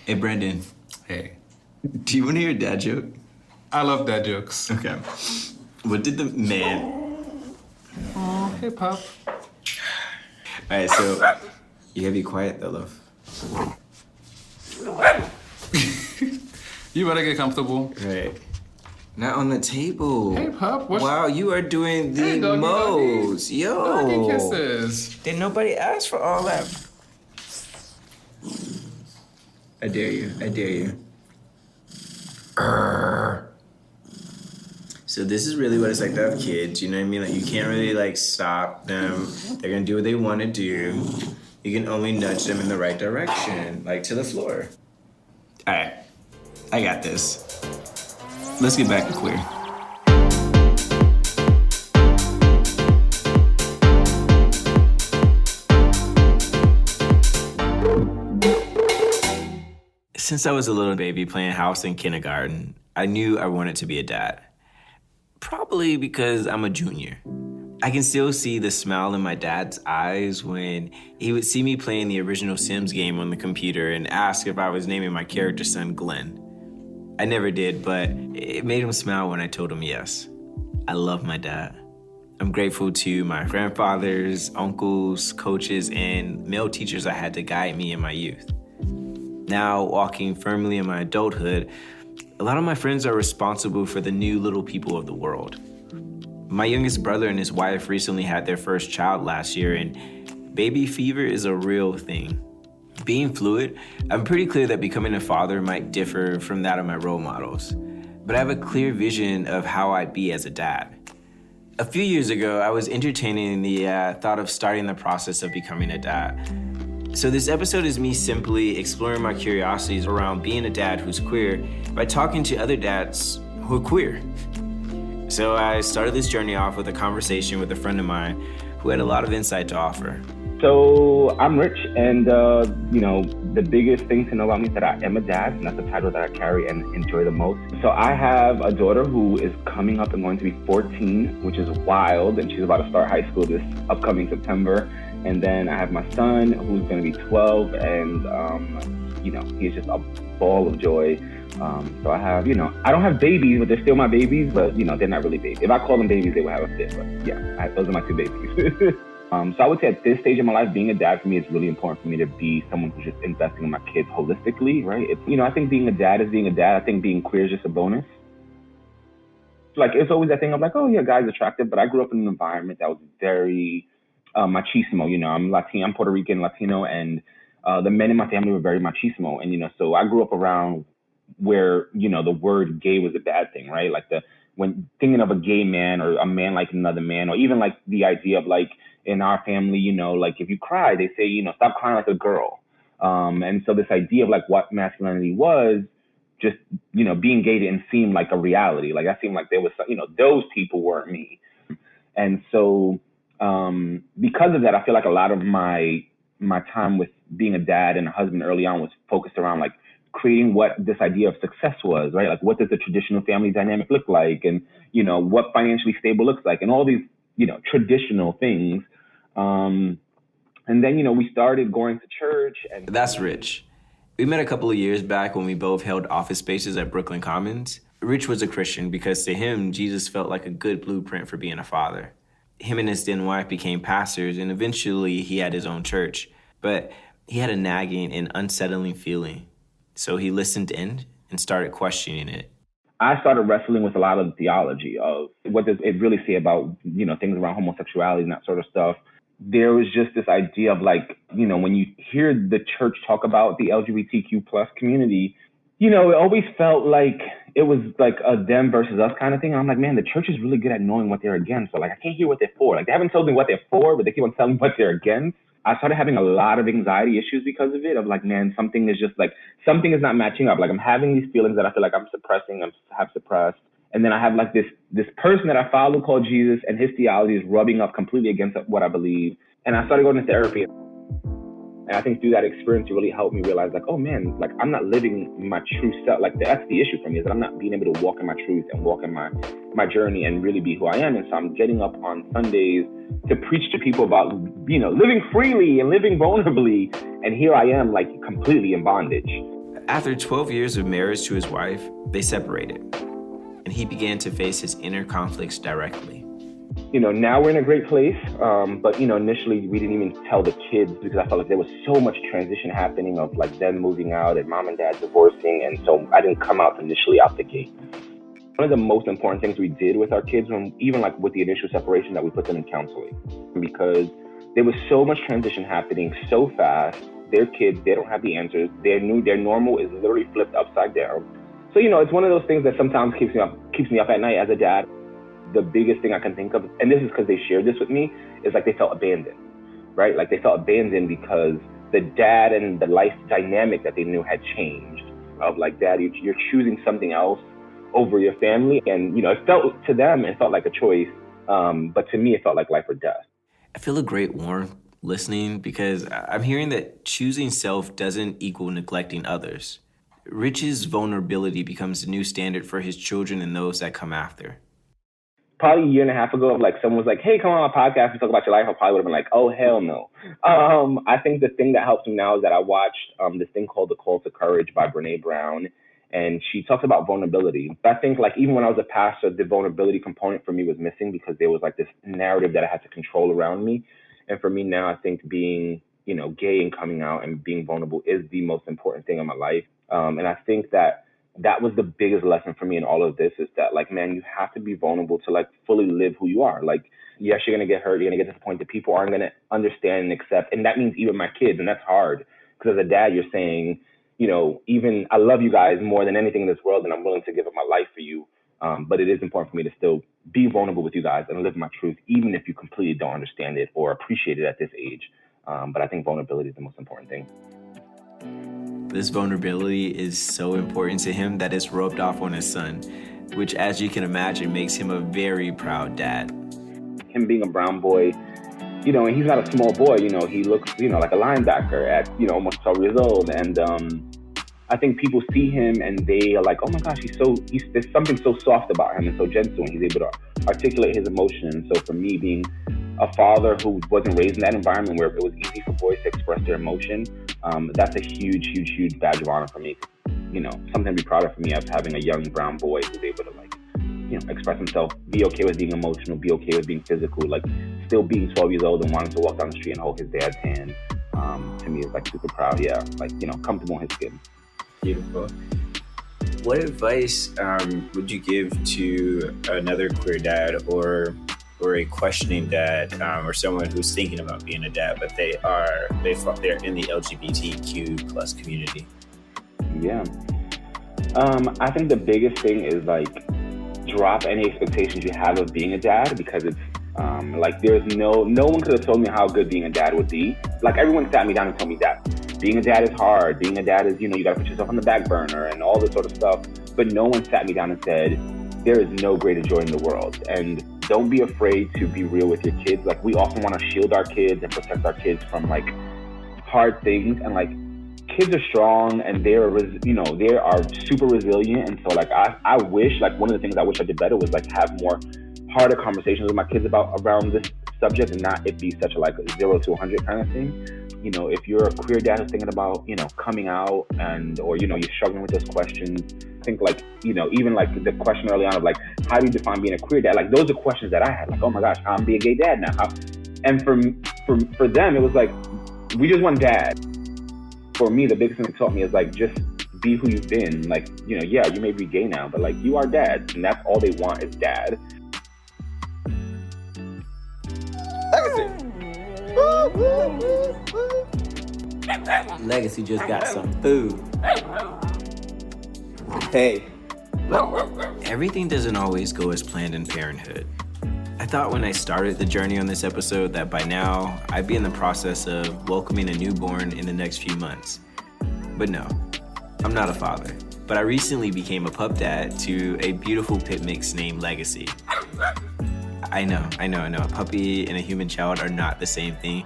Hey, Brandon. Hey. Do you want to hear a dad joke? I love dad jokes. Okay. What did the man... Oh, hey, Pop. All right, so... You gotta be quiet, though, love. You better get comfortable. Right. Not on the table. Hey, Pop. Wow, you are doing the Hey, doggy, most. doggy. Yo. Doggy kisses. Did nobody ask for all that? I dare you. I dare you. So this is really what it's like to have kids, you know what I mean? Like, you can't really, like, stop them. They're gonna do what they want to do. You can only nudge them in the right direction, like to the floor. All right, I got this. Let's get back to queer. Since I was a little baby playing house in kindergarten, I knew I wanted to be a dad. Probably because I'm a junior. I can still see the smile in my dad's eyes when he would see me playing the original Sims game on the computer and ask if I was naming my character son Glenn. I never did, but it made him smile when I told him yes. I love my dad. I'm grateful to my grandfathers, uncles, coaches, and male teachers I had to guide me in my youth. Now, walking firmly in my adulthood, a lot of my friends are responsible for the new little people of the world. My youngest brother and his wife recently had their first child last year, and baby fever is a real thing. Being fluid, I'm pretty clear that becoming a father might differ from that of my role models, but I have a clear vision of how I'd be as a dad. A few years ago, I was entertaining the thought of starting the process of becoming a dad. So this episode is me simply exploring my curiosities around being a dad who's queer by talking to other dads who are queer. So I started this journey off with a conversation with a friend of mine who had a lot of insight to offer. So I'm Rich, and the biggest thing to know about me is that I am a dad, and that's the title that I carry and enjoy the most. So I have a daughter who is coming up and going to be 14, which is wild, and she's about to start high school this upcoming September. And then I have my son who's going to be 12, and he's just a ball of joy. So I have, I don't have babies, but they're still my babies, but they're not really babies. If I call them babies, they would have a fit, but yeah, those are my two babies. So I would say at this stage of my life, being a dad for me is really important for me to be someone who's just investing in my kids holistically, right? I think being a dad is being a dad. I think being queer is just a bonus. Like, it's always that thing of like, oh yeah, guy's attractive, but I grew up in an environment that was very machismo. I'm Latino, I'm Puerto Rican, Latino, and the men in my family were very machismo. And, so I grew up around where, the word gay was a bad thing, right? Like when thinking of a gay man or a man like another man, or even like the idea of like in our family, like if you cry, they say, stop crying like a girl. And so this idea of like what masculinity was, just, being gay didn't seem like a reality. Like that seemed like there was, those people weren't me. And so because of that, I feel like a lot of my time with being a dad and a husband early on was focused around like creating what this idea of success was, right? Like, what does the traditional family dynamic look like? And, what financially stable looks like, and all these, traditional things. And then, we started going to church. And that's Rich. We met a couple of years back when we both held office spaces at Brooklyn Commons. Rich was a Christian because to him, Jesus felt like a good blueprint for being a father. Him and his then wife became pastors, and eventually he had his own church. But he had a nagging and unsettling feeling. So he listened in and started questioning it. I started wrestling with a lot of theology of what does it really say about, things around homosexuality and that sort of stuff. There was just this idea of like, when you hear the church talk about the LGBTQ plus community, it always felt like it was like a them versus us kind of thing. And I'm like, man, the church is really good at knowing what they're against. So like, I can't hear what they're for. Like, they haven't told me what they're for, but they keep on telling me what they're against. I started having a lot of anxiety issues because of it, of like, man, something is not matching up. Like, I'm having these feelings that I feel like I'm have suppressed. And then I have like this person that I follow called Jesus, and his theology is rubbing up completely against what I believe. And I started going to therapy. And I think through that experience, it really helped me realize like, oh man, like I'm not living my true self. Like that's the issue for me, is that I'm not being able to walk in my truth and walk in my journey and really be who I am. And so I'm getting up on Sundays to preach to people about, living freely and living vulnerably. And here I am like completely in bondage. After 12 years of marriage to his wife, they separated, and he began to face his inner conflicts directly. Now we're in a great place, but initially we didn't even tell the kids because I felt like there was so much transition happening of like them moving out and mom and dad divorcing, and so I didn't come out initially out the gate. One of the most important things we did with our kids, even like with the initial separation, that we put them in counseling, because there was so much transition happening so fast. They're kids, they don't have the answers. Their normal is literally flipped upside down. So it's one of those things that sometimes keeps me up at night as a dad. The biggest thing I can think of, and this is because they shared this with me, is like they felt abandoned, right? Like they felt abandoned because the dad and the life dynamic that they knew had changed. Of like, dad, you're choosing something else over your family. And, it felt to them, it felt like a choice. But to me, it felt like life or death. I feel a great warmth listening because I'm hearing that choosing self doesn't equal neglecting others. Rich's vulnerability becomes the new standard for his children and those that come after. Probably a year and a half ago, if like someone was like, hey, come on my podcast and talk about your life, I probably would have been like, oh, hell no. I think the thing that helps me now is that I watched this thing called The Call to Courage by Brene Brown, and she talks about vulnerability. But I think like even when I was a pastor, the vulnerability component for me was missing because there was like this narrative that I had to control around me. And for me now, I think being, gay and coming out and being vulnerable is the most important thing in my life. And I think that was the biggest lesson for me in all of this, is that like, man, you have to be vulnerable to like fully live who you are. Like, yes, you're going to get hurt. You're going to get disappointed. People aren't going to understand and accept. And that means even my kids. And that's hard because as a dad, you're saying, even I love you guys more than anything in this world, and I'm willing to give up my life for you. But it is important for me to still be vulnerable with you guys and live my truth, even if you completely don't understand it or appreciate it at this age. But I think vulnerability is the most important thing. This vulnerability is so important to him that it's rubbed off on his son, which, as you can imagine, makes him a very proud dad. Him being a brown boy, and he's not a small boy, he looks, like a linebacker at, almost 12 years old. And I think people see him and they are like, oh my gosh, there's something so soft about him and so gentle, and he's able to articulate his emotions. So for me, being a father who wasn't raised in that environment where it was easy for boys to express their emotion, that's a huge, huge, huge badge of honor for me. Something to be proud of for me, of having a young brown boy who's able to express himself, be okay with being emotional, be okay with being physical, like still being 12 years old and wanting to walk down the street and hold his dad's hand. To me, is like super proud. Yeah, like comfortable in his skin. Beautiful. What advice would you give to another queer dad or a questioning dad, or someone who's thinking about being a dad, but they're in the LGBTQ plus community? Yeah. I think the biggest thing is like drop any expectations you have of being a dad, because it's like there's no one could have told me how good being a dad would be. Like everyone sat me down and told me that being a dad is hard. Being a dad is, you got to put yourself on the back burner and all this sort of stuff. But no one sat me down and said, there is no greater joy in the world. And don't be afraid to be real with your kids. Like we often want to shield our kids and protect our kids from like hard things. And like kids are strong and they are super resilient. And so like I wish, like one of the things I wish I did better was like have more harder conversations with my kids around this subject, and not it be such a like 0 to 100 kind of thing. If you're a queer dad who's thinking about, coming out or you're struggling with those questions, I think like, even like the question early on of like, how do you define being a queer dad? Like those are questions that I had, like, oh my gosh, I'm being a gay dad now. And for them, it was like, we just want dad. For me, the biggest thing it taught me is like, just be who you've been. Like, yeah, you may be gay now, but like you are dad, and that's all they want is dad. Legacy just got some food. Hey. Everything doesn't always go as planned in parenthood. I thought when I started the journey on this episode that by now I'd be in the process of welcoming a newborn in the next few months. But no, I'm not a father. But I recently became a pup dad to a beautiful pit mix named Legacy. I know. A puppy and a human child are not the same thing,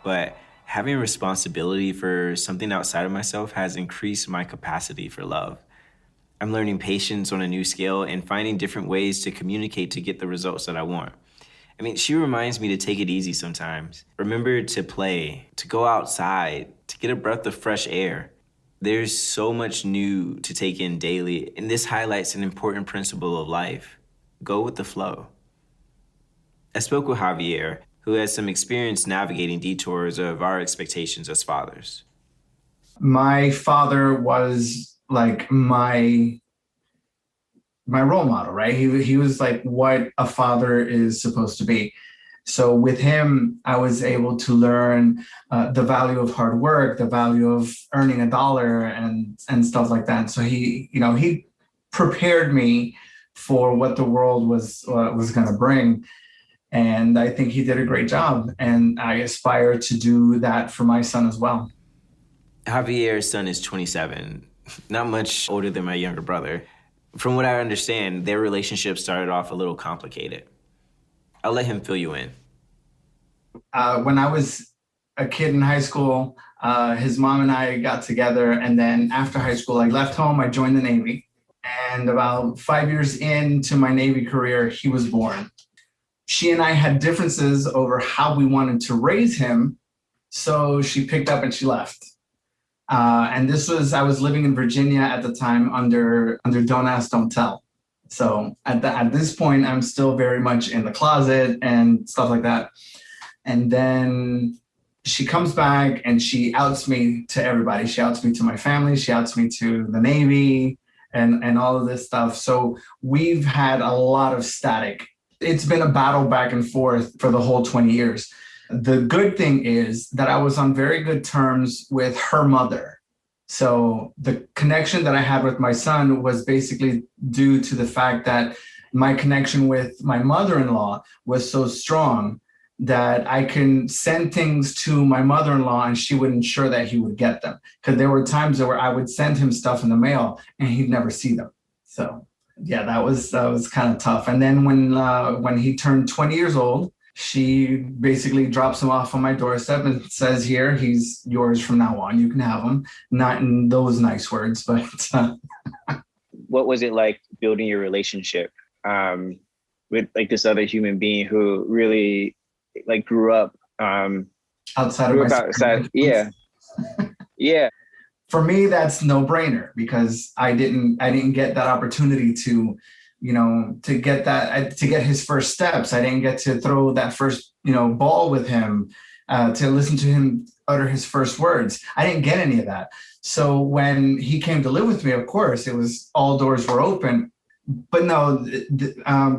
but having responsibility for something outside of myself has increased my capacity for love. I'm learning patience on a new scale and finding different ways to communicate to get the results that I want. I mean, she reminds me to take it easy sometimes. Remember to play, to go outside, to get a breath of fresh air. There's so much new to take in daily, and this highlights an important principle of life. Go with the flow. I spoke with Javier, who has some experience navigating detours of our expectations as fathers. My father was like my role model, right? He was like what a father is supposed to be. So with him, I was able to learn the value of hard work, the value of earning a dollar and stuff like that. So he prepared me for what the world was going to bring. And I think he did a great job. And I aspire to do that for my son as well. Javier's son is 27, not much older than my younger brother. From what I understand, their relationship started off a little complicated. I'll let him fill you in. When I was a kid in high school, his mom and I got together. And then after high school, I left home, I joined the Navy. And about 5 years into my Navy career, he was born. She and I had differences over how we wanted to raise him. So she picked up and she left. And I was living in Virginia at the time under Don't Ask, Don't Tell. So at this point, I'm still very much in the closet and stuff like that. And then she comes back and she outs me to everybody. She outs me to my family. She outs me to the Navy and all of this stuff. So we've had a lot of static. It's been a battle back and forth for the whole 20 years. The good thing is that I was on very good terms with her mother. So the connection that I had with my son was basically due to the fact that my connection with my mother-in-law was so strong that I can send things to my mother-in-law and she would ensure that he would get them. Because there were times where I would send him stuff in the mail and he'd never see them. So yeah, that was kind of tough. And then when he turned 20 years old, she basically drops him off on my doorstep and says, here, he's yours from now on. You can have him. Not in those nice words, but. What was it like building your relationship with like this other human being who really like grew up outside of my yeah. Yeah. For me, that's no brainer because I didn't get that opportunity to get his first steps. I didn't get to throw that first, ball with him, to listen to him utter his first words. I didn't get any of that. So when he came to live with me, of course, it was all doors were open. But no,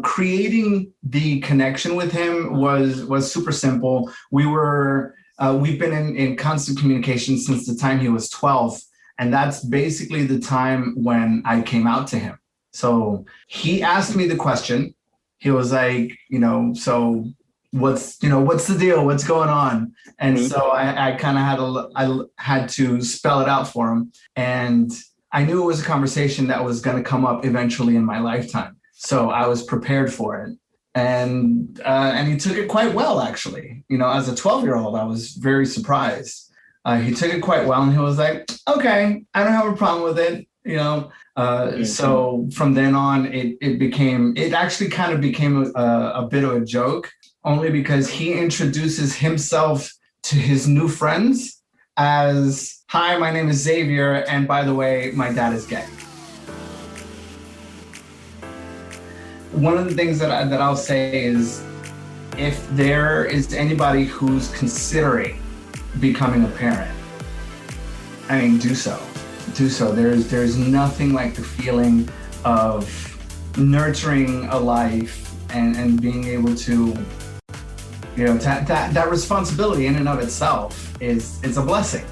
creating the connection with him was super simple. We've been in constant communication since the time he was 12. And that's basically the time when I came out to him. So he asked me the question. He was like, so what's the deal? What's going on? And so I kind of had to spell it out for him. And I knew it was a conversation that was going to come up eventually in my lifetime. So I was prepared for it. And he took it quite well, actually. As a 12-year-old, I was very surprised. He took it quite well and he was like, okay, I don't have a problem with it. So from then on, it actually kind of became a bit of a joke, only because he introduces himself to his new friends as, hi, my name is Xavier, and by the way, my dad is gay. One of the things that I'll say is, if there is anybody who's considering becoming a parent, do so. There's nothing like the feeling of nurturing a life and being able to, that responsibility in and of itself is a blessing.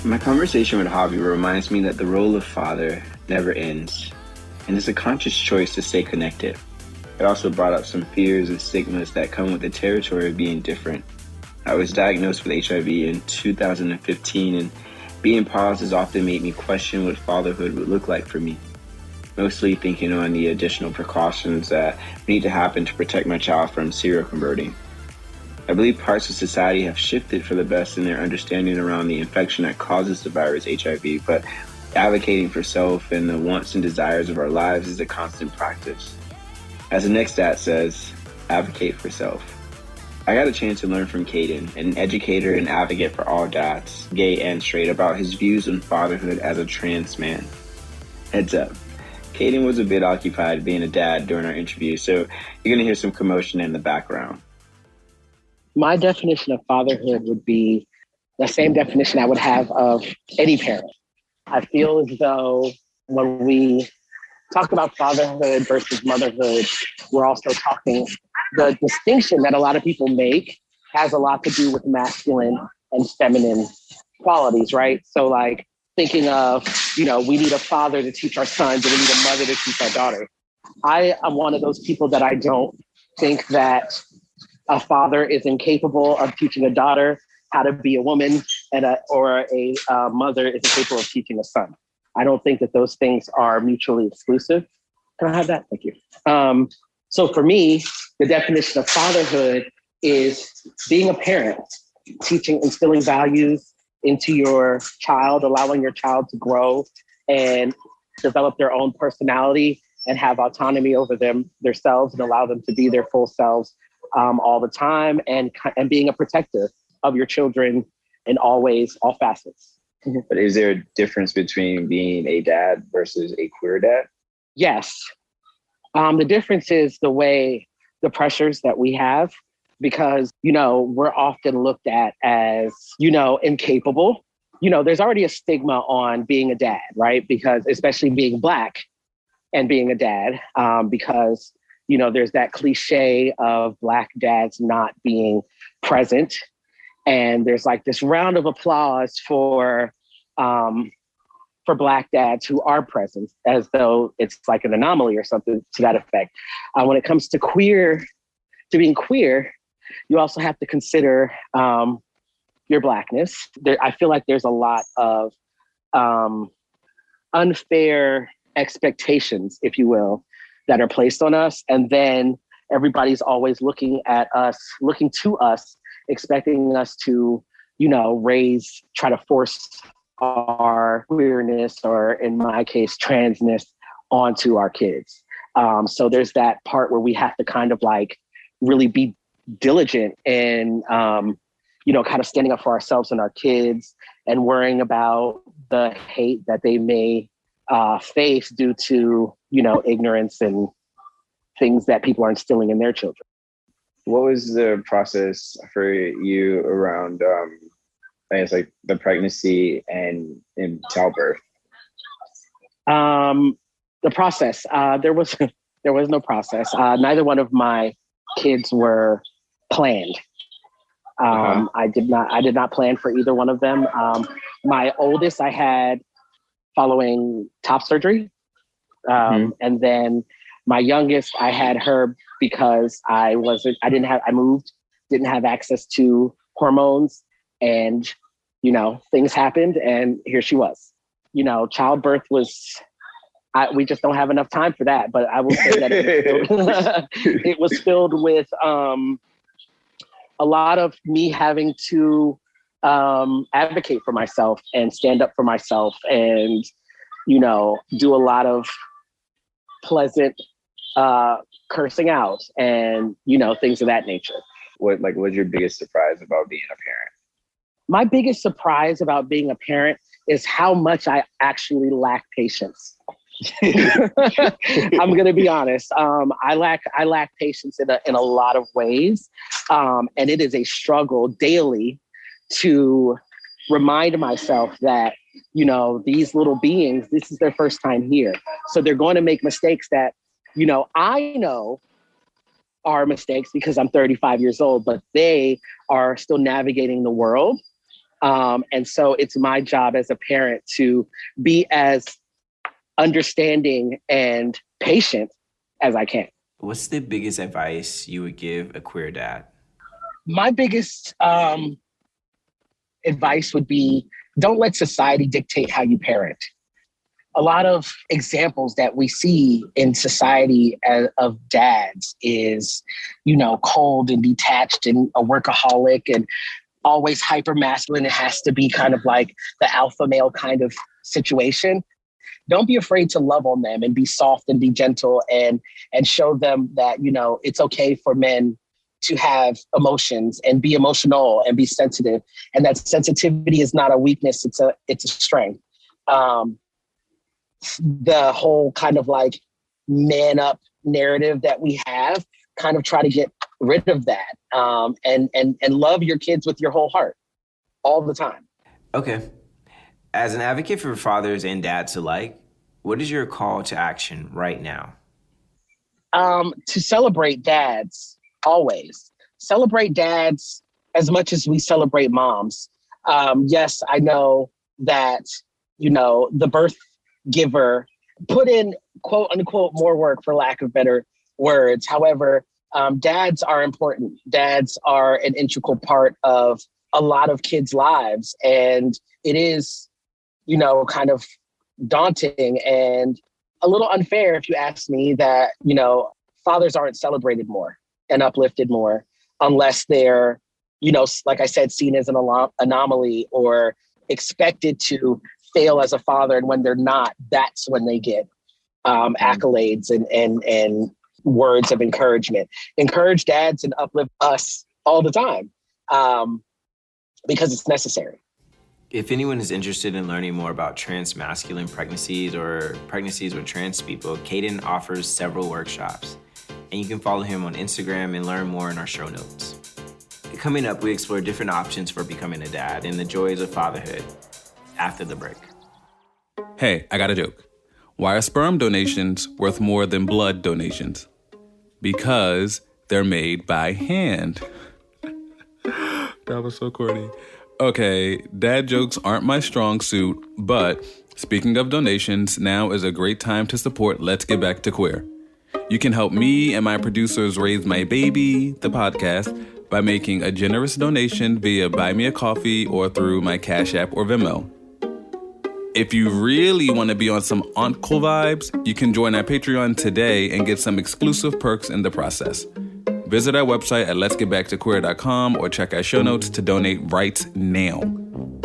My conversation with Javier reminds me that the role of father never ends, and it's a conscious choice to stay connected. It also brought up some fears and stigmas that come with the territory of being different. I was diagnosed with HIV in 2015, and being paused has often made me question what fatherhood would look like for me, mostly thinking on the additional precautions that need to happen to protect my child from seroconverting. I believe parts of society have shifted for the best in their understanding around the infection that causes the virus HIV, but advocating for self and the wants and desires of our lives is a constant practice. As the next stat says, advocate for self. I got a chance to learn from Kayden, an educator and advocate for all dads, gay and straight, about his views on fatherhood as a trans man. Heads up, Kayden was a bit occupied being a dad during our interview, so you're going to hear some commotion in the background. My definition of fatherhood would be the same definition I would have of any parent. I feel as though when we talk about fatherhood versus motherhood, we're also talking, the distinction that a lot of people make has a lot to do with masculine and feminine qualities, right? So like thinking of, we need a father to teach our sons and we need a mother to teach our daughters. I am one of those people that I don't think that a father is incapable of teaching a daughter how to be a woman, and a mother is incapable of teaching a son. I don't think that those things are mutually exclusive. Can I have that? Thank you. So for me, the definition of fatherhood is being a parent, instilling values into your child, allowing your child to grow and develop their own personality and have autonomy over themselves and allow them to be their full selves all the time, and being a protector of your children in all ways, all facets. But is there a difference between being a dad versus a queer dad? Yes. The difference is the pressures that we have, because, we're often looked at as, incapable. There's already a stigma on being a dad, right? Because especially being Black and being a dad, because, there's that cliche of Black dads not being present. And there's like this round of applause for Black dads who are present, as though it's like an anomaly or something to that effect. When it comes to being queer, you also have to consider your Blackness. I feel like there's a lot of unfair expectations, if you will, that are placed on us. And then everybody's always looking to us, expecting us to, try to force our queerness, or in my case, transness, onto our kids. So there's that part where we have to kind of like really be diligent and, kind of standing up for ourselves and our kids, and worrying about the hate that they may face due to, ignorance and things that people are instilling in their children. What was the process for you around, I guess, like the pregnancy and childbirth? The process, there was no process. Neither one of my kids were planned. I did not plan for either one of them. My oldest I had following top surgery. And then my youngest, I had her because didn't have access to hormones, and, things happened, and here she was. Childbirth we just don't have enough time for that, but I will say that it was filled with a lot of me having to advocate for myself and stand up for myself, and, do a lot of pleasant cursing out and, things of that nature. What was your biggest surprise about being a parent? My biggest surprise about being a parent is how much I actually lack patience. I'm going to be honest. I lack patience in a lot of ways. And it is a struggle daily to remind myself that, these little beings, this is their first time here. So they're going to make mistakes that, I know are mistakes because I'm 35 years old, but they are still navigating the world. And so it's my job as a parent to be as understanding and patient as I can. What's the biggest advice you would give a queer dad? My biggest advice would be, don't let society dictate how you parent. A lot of examples that we see in society of dads is, cold and detached and a workaholic and always hyper masculine. It has to be kind of like the alpha male kind of situation. Don't be afraid to love on them and be soft and be gentle and show them that, it's okay for men to have emotions and be emotional and be sensitive. And that sensitivity is not a weakness, it's a strength. The whole kind of like man up narrative that we have, kind of try to get rid of that, and love your kids with your whole heart all the time. Okay. As an advocate for fathers and dads alike, what is your call to action right now? To celebrate dads, always. Celebrate dads as much as we celebrate moms. Yes, I know that, the birth giver put in quote unquote more work, for lack of better words. However, dads are important. Dads are an integral part of a lot of kids' lives. And it is, kind of daunting and a little unfair, if you ask me, that, fathers aren't celebrated more and uplifted more unless they're, like I said, seen as an anomaly or expected to fail as a father. And when they're not, that's when they get accolades and words of encouragement. Encourage dads and uplift us all the time, because it's necessary. If anyone is interested in learning more about trans-masculine pregnancies or pregnancies with trans people, Kayden offers several workshops, and you can follow him on Instagram and learn more in our show notes. Coming up, we explore different options for becoming a dad and the joys of fatherhood after the break. Hey, I got a joke. Why are sperm donations worth more than blood donations? Because they're made by hand. That was so corny. Okay, dad jokes aren't my strong suit, but speaking of donations, now is a great time to support Let's Get Back to Queer. You can help me and my producers raise my baby, the podcast, by making a generous donation via Buy Me a Coffee or through my Cash App or Venmo. If you really want to be on some uncle vibes, you can join our Patreon today and get some exclusive perks in the process. Visit our website at letsgetbacktoqueer.com or check our show notes to donate right now.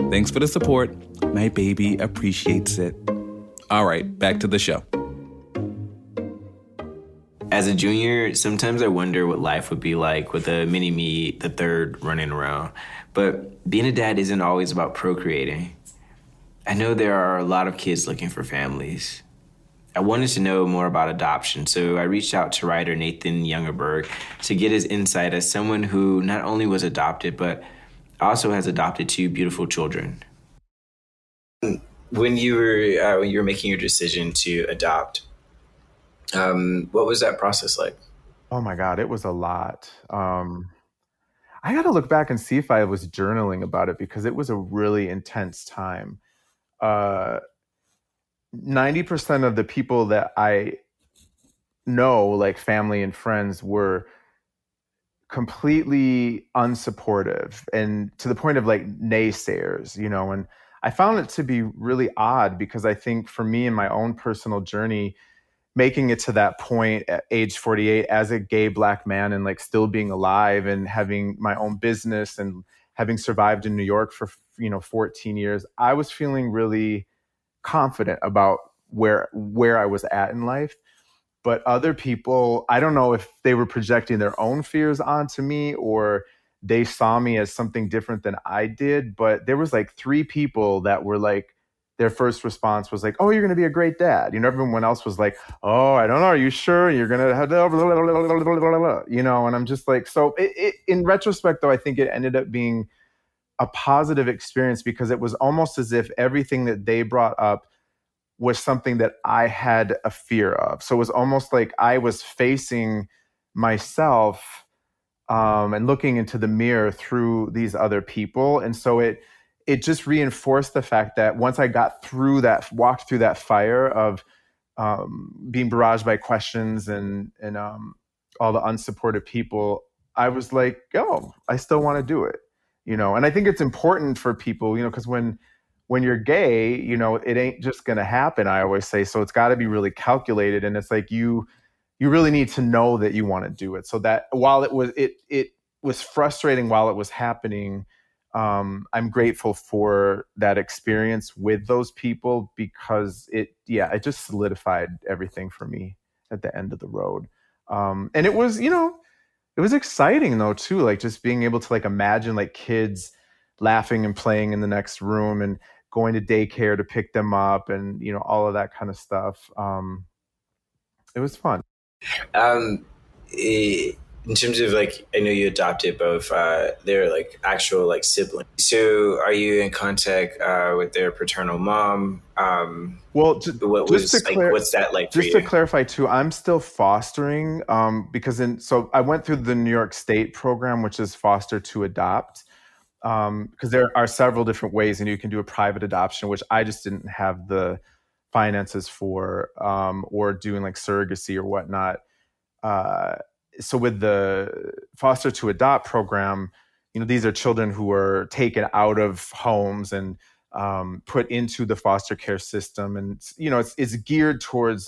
Thanks for the support. My baby appreciates it. All right, back to the show. As a junior, sometimes I wonder what life would be like with a mini-me, the third, running around. But being a dad isn't always about procreating. I know there are a lot of kids looking for families. I wanted to know more about adoption, so I reached out to writer Nathan Youngerberg to get his insight as someone who not only was adopted, but also has adopted two beautiful children. When you were making your decision to adopt, what was that process like? Oh my God, it was a lot. I got to look back and see if I was journaling about it because it was a really intense time. 90% of the people that I know, like family and friends, were completely unsupportive and to the point of like naysayers, and I found it to be really odd because I think for me in my own personal journey, making it to that point at age 48 as a gay Black man and like still being alive and having my own business and having survived in New York for 14 years, I was feeling really confident about where I was at in life. But other people, I don't know if they were projecting their own fears onto me or they saw me as something different than I did. But there was like 3 people that were like, their first response was like, "Oh, you're going to be a great dad." Everyone else was like, "Oh, I don't know. Are you sure you're going to have blah, blah, blah, blah, blah," and I'm just like, so in retrospect, though, I think it ended up being a positive experience because it was almost as if everything that they brought up was something that I had a fear of. So it was almost like I was facing myself and looking into the mirror through these other people. And so it just reinforced the fact that once I got through that, walked through that fire of being barraged by questions and all the unsupportive people, I was like, oh, I still want to do it. And I think it's important for people, because when you're gay, it ain't just going to happen, I always say. So it's got to be really calculated. And it's like you really need to know that you want to do it. So that while it was frustrating while it was happening, I'm grateful for that experience with those people because it just solidified everything for me at the end of the road. And it was, it was exciting though too, like just being able to like imagine like kids laughing and playing in the next room and going to daycare to pick them up and all of that kind of stuff. It was fun. Um, in terms of like, I know you adopted both. They're like actual like siblings. So, are you in contact with their paternal mom? Well, What just was to like? What's that like for just you? to clarify too, I'm still fostering because so I went through the New York State program, which is foster to adopt, because there are several different ways, and you can do a private adoption, which I just didn't have the finances for, or doing like surrogacy or whatnot. Uh, so with the foster to adopt program, these are children who are taken out of homes and put into the foster care system, and it's geared towards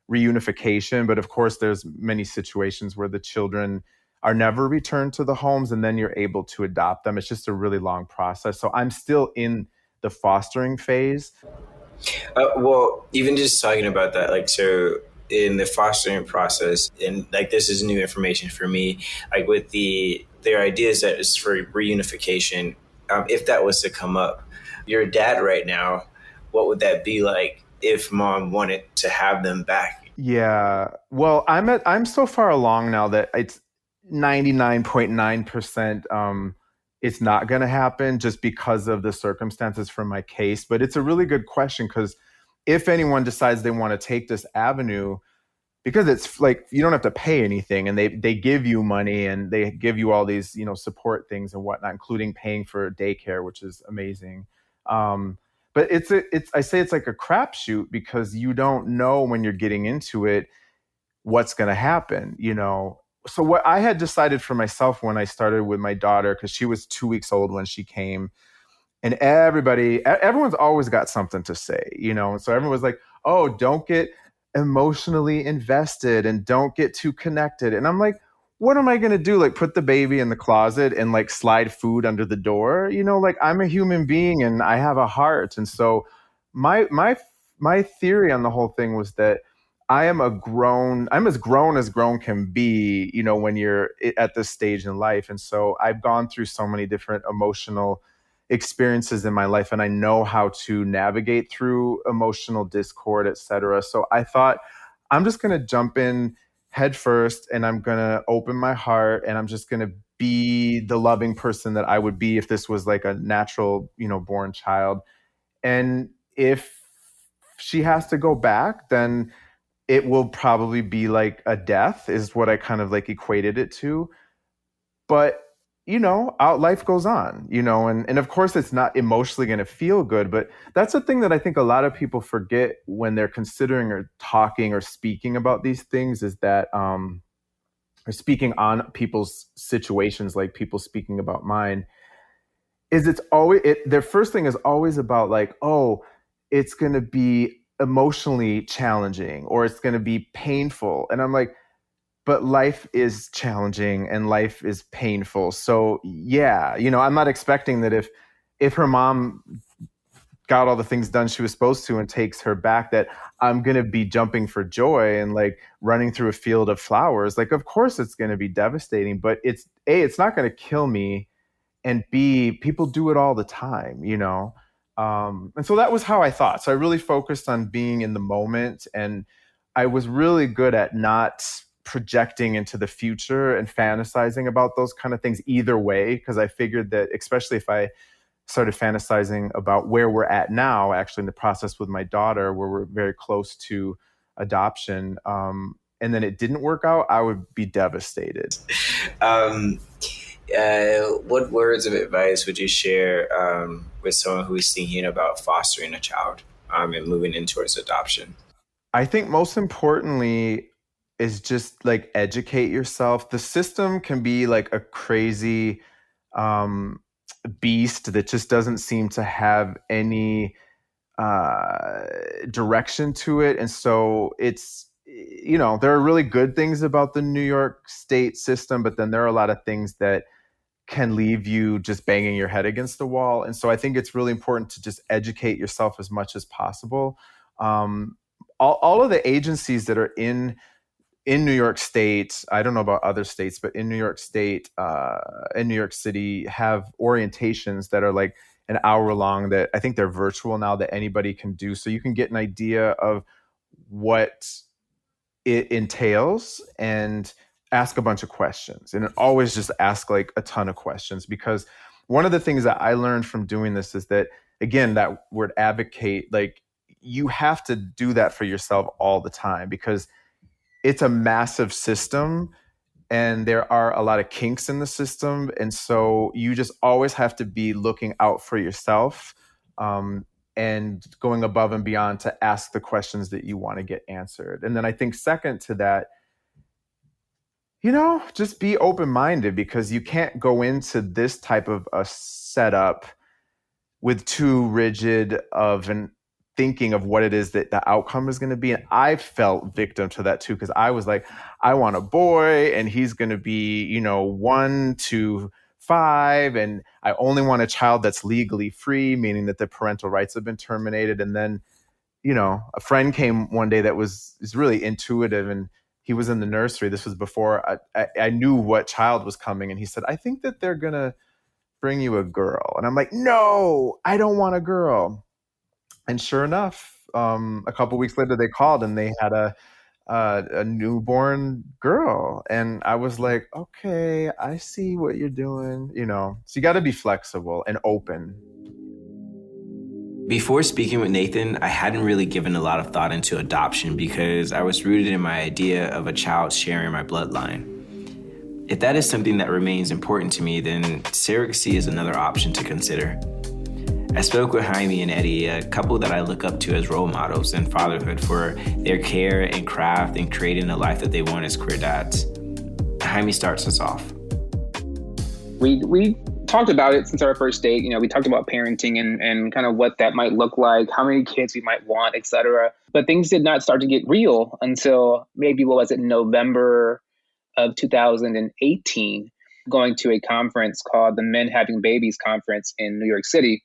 reunification. But of course, there's many situations where the children are never returned to the homes, and then you're able to adopt them. It's just a really long process. So I'm still in the fostering phase. Well, even just talking about that, like, so in the fostering process, and like this is new information for me, like with their ideas that is for reunification. If that was to come up, your dad right now, what would that be like if mom wanted to have them back? Yeah. Well, I'm so far along now that it's 99.9% it's not going to happen just because of the circumstances from my case. But it's a really good question, because if anyone decides they want to take this avenue, because it's like you don't have to pay anything, and they give you money and they give you all these support things and whatnot, including paying for daycare, which is amazing. But I say it's like a crapshoot, because you don't know when you're getting into it what's going to happen. So what I had decided for myself when I started with my daughter, because she was 2 weeks old when she came, and everyone's always got something to say, and so everyone was like, oh, don't get emotionally invested and don't get too connected. And I'm like, what am I going to do? Like, put the baby in the closet and like slide food under the door? Like, I'm a human being and I have a heart. And so my theory on the whole thing was that I'm as grown as grown can be, when you're at this stage in life. And so I've gone through so many different emotional experiences in my life, and I know how to navigate through emotional discord, etc. So I thought, I'm just going to jump in head first, and I'm going to open my heart, and I'm just going to be the loving person that I would be if this was like a natural, born child. And if she has to go back, then it will probably be like a death, is what I kind of like equated it to. But life goes on, and of course it's not emotionally going to feel good. But that's the thing that I think a lot of people forget when they're considering or talking or speaking about these things, is that or speaking on people's situations, like people speaking about mine, is their first thing is always about like, oh, it's going to be emotionally challenging or it's going to be painful. And I'm like, but life is challenging and life is painful. So yeah, I'm not expecting that if her mom got all the things done she was supposed to and takes her back, that I'm going to be jumping for joy and like running through a field of flowers. Like, of course it's going to be devastating, but it's not going to kill me. And B, people do it all the time, and so that was how I thought. So I really focused on being in the moment, and I was really good at not projecting into the future and fantasizing about those kind of things either way, because I figured that, especially if I started fantasizing about where we're at now, actually in the process with my daughter, where we're very close to adoption, and then it didn't work out, I would be devastated. What words of advice would you share with someone who is thinking about fostering a child and moving in towards adoption? I think most importantly is just like educate yourself. The system can be like a crazy beast that just doesn't seem to have any direction to it. And so it's, there are really good things about the New York State system, but then there are a lot of things that can leave you just banging your head against the wall. And so I think it's really important to just educate yourself as much as possible. All of the agencies that are in in New York State, I don't know about other states, but in New York State, in New York City, have orientations that are like an hour long that I think they're virtual now that anybody can do. So you can get an idea of what it entails and ask a bunch of questions. And always just ask like a ton of questions, because one of the things that I learned from doing this is that, again, that word advocate, like you have to do that for yourself all the time, because it's a massive system and there are a lot of kinks in the system. And so you just always have to be looking out for yourself, and going above and beyond to ask the questions that you want to get answered. And then I think second to that, just be open-minded, because you can't go into this type of a setup with too rigid of an thinking of what it is that the outcome is going to be. And I felt victim to that too, because I was like, I want a boy and he's going to be, 1 to 5. And I only want a child that's legally free, meaning that the parental rights have been terminated. And then, a friend came one day that is really intuitive, and he was in the nursery. This was before I knew what child was coming. And he said, I think that they're going to bring you a girl. And I'm like, no, I don't want a girl. And sure enough, a couple weeks later, they called and they had a newborn girl. And I was like, okay, I see what you're doing. So you got to be flexible and open. Before speaking with Nathan, I hadn't really given a lot of thought into adoption because I was rooted in my idea of a child sharing my bloodline. If that is something that remains important to me, then surrogacy is another option to consider. I spoke with Jaime and Eddie, a couple that I look up to as role models in fatherhood for their care and craft in creating a life that they want as queer dads. Jaime starts us off. We talked about it since our first date. We talked about parenting and kind of what that might look like, how many kids we might want, et cetera. But things did not start to get real until maybe, November of 2018, going to a conference called the Men Having Babies Conference in New York City.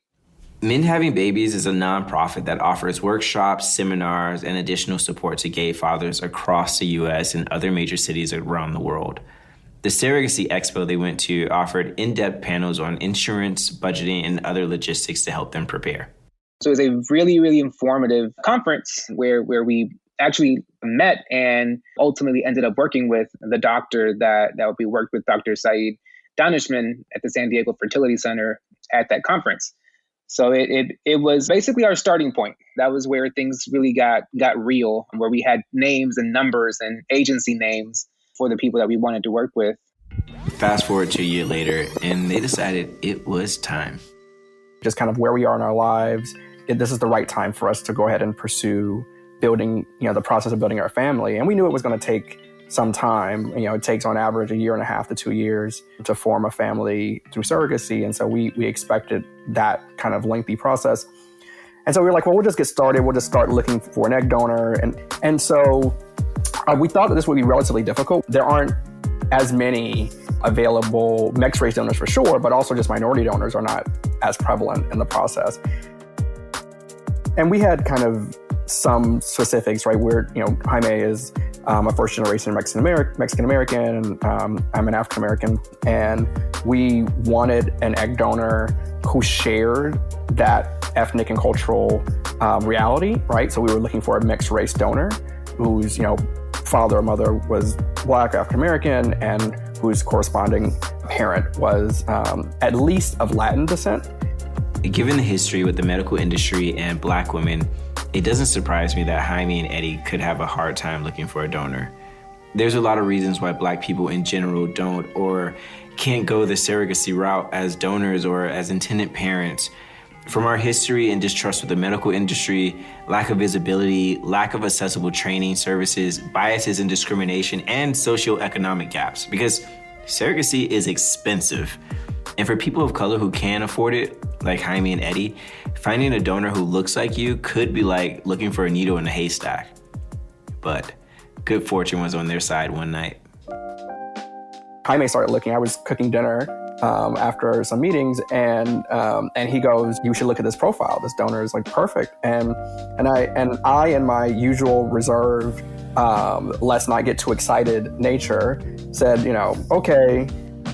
Men Having Babies is a nonprofit that offers workshops, seminars, and additional support to gay fathers across the U.S. and other major cities around the world. The Surrogacy Expo they went to offered in-depth panels on insurance, budgeting, and other logistics to help them prepare. So it was a really, really informative conference where we actually met and ultimately ended up working with the doctor that we worked with, Dr. Saeed Danishman at the San Diego Fertility Center at that conference. So it was basically our starting point. That was where things really got real, where we had names and numbers and agency names for the people that we wanted to work with. Fast forward to a year later, and they decided it was time. Just kind of where we are in our lives, this is the right time for us to go ahead and pursue building, the process of building our family. And we knew it was going to take some time. It takes on average 1.5 to 2 years to form a family through surrogacy. And so we expected that kind of lengthy process. And so we were like, well, we'll just get started. We'll just start looking for an egg donor. And so we thought that this would be relatively difficult. There aren't as many available mixed race donors for sure, but also just minority donors are not as prevalent in the process. And we had kind of some specifics, right? Where, Jaime is a first generation Mexican American, and I'm an African American. And we wanted an egg donor who shared that ethnic and cultural reality, right? So we were looking for a mixed race donor whose, father or mother was Black, African American, and whose corresponding parent was at least of Latin descent. Given the history with the medical industry and Black women, it doesn't surprise me that Jaime and Eddie could have a hard time looking for a donor. There's a lot of reasons why Black people in general don't or can't go the surrogacy route as donors or as intended parents. From our history and distrust with the medical industry, lack of visibility, lack of accessible training services, biases and discrimination, and socioeconomic gaps. Because surrogacy is expensive. And for people of color who can afford it, like Jaime and Eddie, finding a donor who looks like you could be like looking for a needle in a haystack. But good fortune was on their side one night. Jaime started looking. I was cooking dinner after some meetings, and he goes, "You should look at this profile. This donor is like perfect." And I in my usual reserved, let's not get too excited nature, said, okay,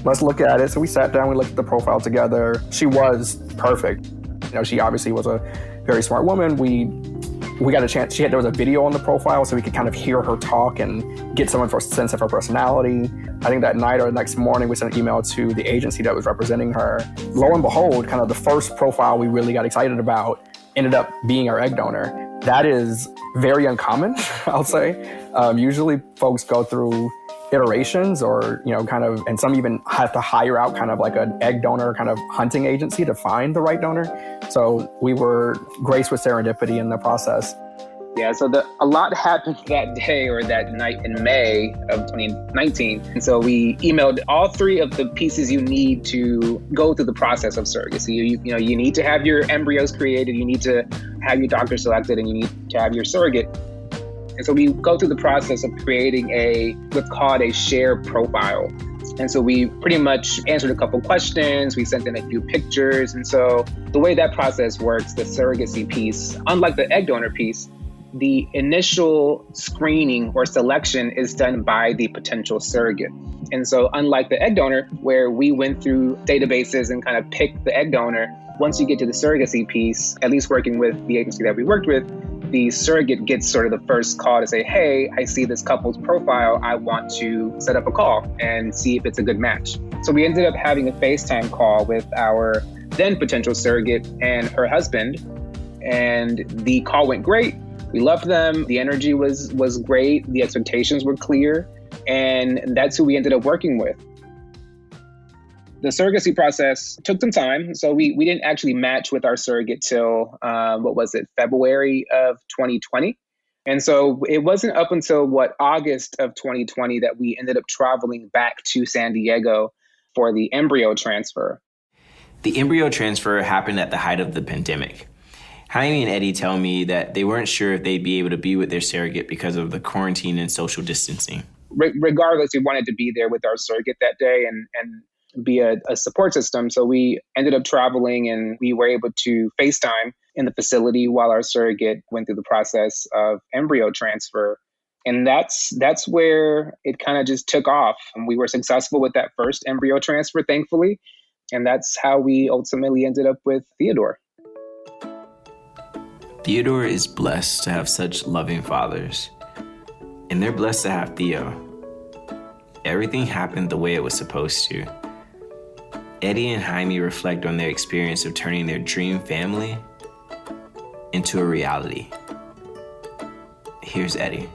let's look at it. So we sat down, we looked at the profile together. She was perfect. She obviously was a very smart woman. We got a chance. There was a video on the profile, so we could kind of hear her talk and get some sense of her personality. I think that night or the next morning, we sent an email to the agency that was representing her. Lo and behold, kind of the first profile we really got excited about ended up being our egg donor. That is very uncommon, I'll say. Usually folks go through iterations or, and some even have to hire out kind of like an egg donor kind of hunting agency to find the right donor. So we were graced with serendipity in the process. Yeah, so a lot happened that day or that night in May of 2019. And so we emailed all 3 of the pieces you need to go through the process of surrogacy. You need to have your embryos created, you need to have your doctor selected, and you need to have your surrogate. And so we go through the process of creating what's called a shared profile. And so we pretty much answered a couple questions. We sent in a few pictures. And so the way that process works, the surrogacy piece, unlike the egg donor piece, the initial screening or selection is done by the potential surrogate. And so unlike the egg donor, where we went through databases and kind of picked the egg donor, once you get to the surrogacy piece, at least working with the agency that we worked with, the surrogate gets sort of the first call to say, hey, I see this couple's profile. I want to set up a call and see if it's a good match. So we ended up having a FaceTime call with our then potential surrogate and her husband. And the call went great. We loved them. The energy was great. The expectations were clear. And that's who we ended up working with. The surrogacy process took some time. So we didn't actually match with our surrogate till, February of 2020. And so it wasn't up until August of 2020 that we ended up traveling back to San Diego for the embryo transfer. The embryo transfer happened at the height of the pandemic. Jaime and Eddie tell me that they weren't sure if they'd be able to be with their surrogate because of the quarantine and social distancing. Regardless, we wanted to be there with our surrogate that day and be a support system. So we ended up traveling and we were able to FaceTime in the facility while our surrogate went through the process of embryo transfer. And that's where it kind of just took off. And we were successful with that first embryo transfer, thankfully. And that's how we ultimately ended up with Theodore. Theodore is blessed to have such loving fathers. And they're blessed to have Theo. Everything happened the way it was supposed to. Eddie and Jaime reflect on their experience of turning their dream family into a reality. Here's Eddie.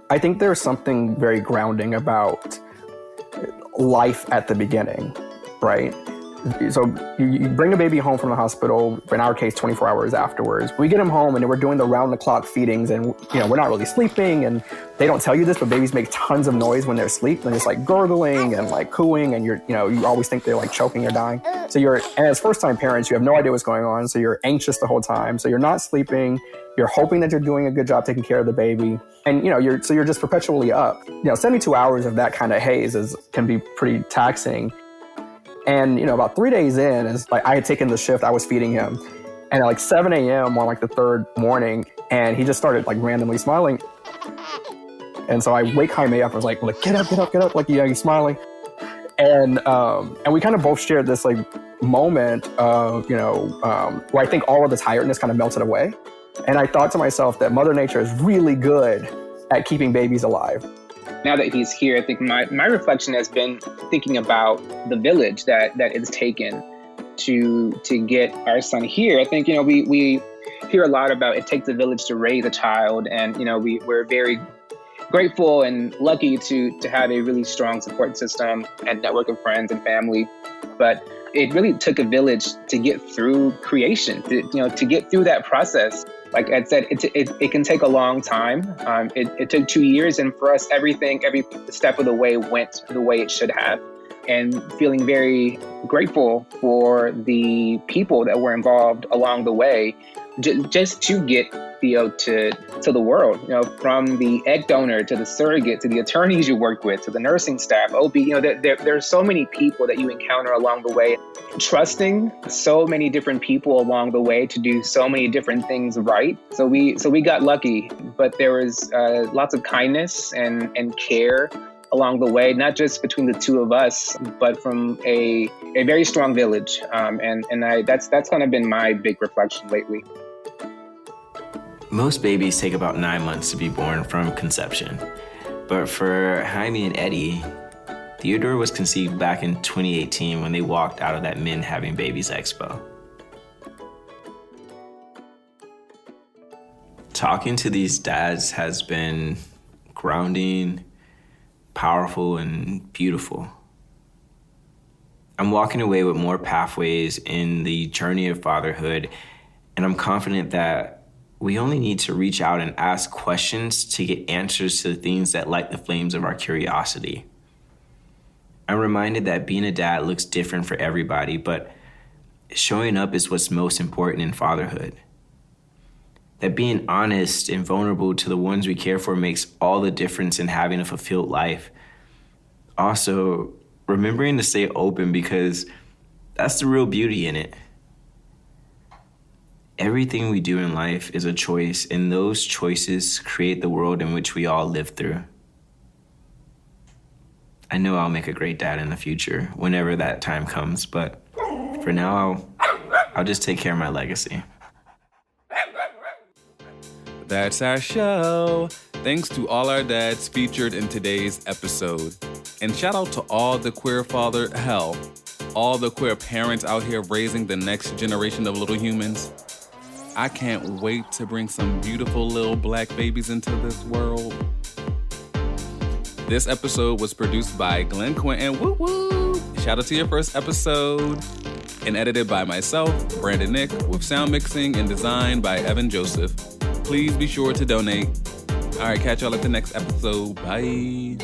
I think there's something very grounding about life at the beginning, right? So you bring a baby home from the hospital, in our case, 24 hours afterwards. We get him home and we're doing the round-the-clock feedings and, we're not really sleeping. And they don't tell you this, but babies make tons of noise when they're asleep. They're just like gurgling and like cooing and you always think they're like choking or dying. So and as first-time parents, you have no idea what's going on. So you're anxious the whole time. So you're not sleeping. You're hoping that you're doing a good job taking care of the baby. And, you're just perpetually up. 72 hours of that kind of haze can be pretty taxing. And, about 3 days in, I had taken the shift, I was feeding him. And at 7 a.m. on the third morning, and he just started randomly smiling. And so I wake Jaime up, I was like, get up, he's smiling. And we kind of both shared this moment of, where I think all of the tiredness kind of melted away. And I thought to myself that Mother Nature is really good at keeping babies alive. Now that he's here, I think my reflection has been thinking about the village that it's taken to get our son here. I think, we hear a lot about it takes a village to raise a child. And, we're very grateful and lucky to have a really strong support system and network of friends and family. But it really took a village to get through creation, to get through that process. Like Ed said, it can take a long time. It took 2 years, and for us, every step of the way went the way it should have. And feeling very grateful for the people that were involved along the way, just to get Theo to the world, from the egg donor to the surrogate to the attorneys you work with to the nursing staff, OB, there are so many people that you encounter along the way. Trusting so many different people along the way to do so many different things right. So we got lucky, but there was lots of kindness and care along the way, not just between the two of us, but from a very strong village. That's kind of been my big reflection lately. Most babies take about 9 months to be born from conception. But for Jaime and Eddie, Theodore was conceived back in 2018 when they walked out of that Men Having Babies Expo. Talking to these dads has been grounding, powerful, and beautiful. I'm walking away with more pathways in the journey of fatherhood, and I'm confident that we only need to reach out and ask questions to get answers to the things that light the flames of our curiosity. I'm reminded that being a dad looks different for everybody, but showing up is what's most important in fatherhood. That being honest and vulnerable to the ones we care for makes all the difference in having a fulfilled life. Also, remembering to stay open, because that's the real beauty in it. Everything we do in life is a choice, and those choices create the world in which we all live through. I know I'll make a great dad in the future, whenever that time comes, but for now, I'll just take care of my legacy. That's our show. Thanks to all our dads featured in today's episode. And shout out to all the queer all the queer parents out here raising the next generation of little humans. I can't wait to bring some beautiful little Black babies into this world. This episode was produced by Glenn Quentin. Woo woo! Shout out to your first episode. And edited by myself, Brandon Nick, with sound mixing and design by Evan Joseph. Please be sure to donate. All right, catch y'all at the next episode. Bye.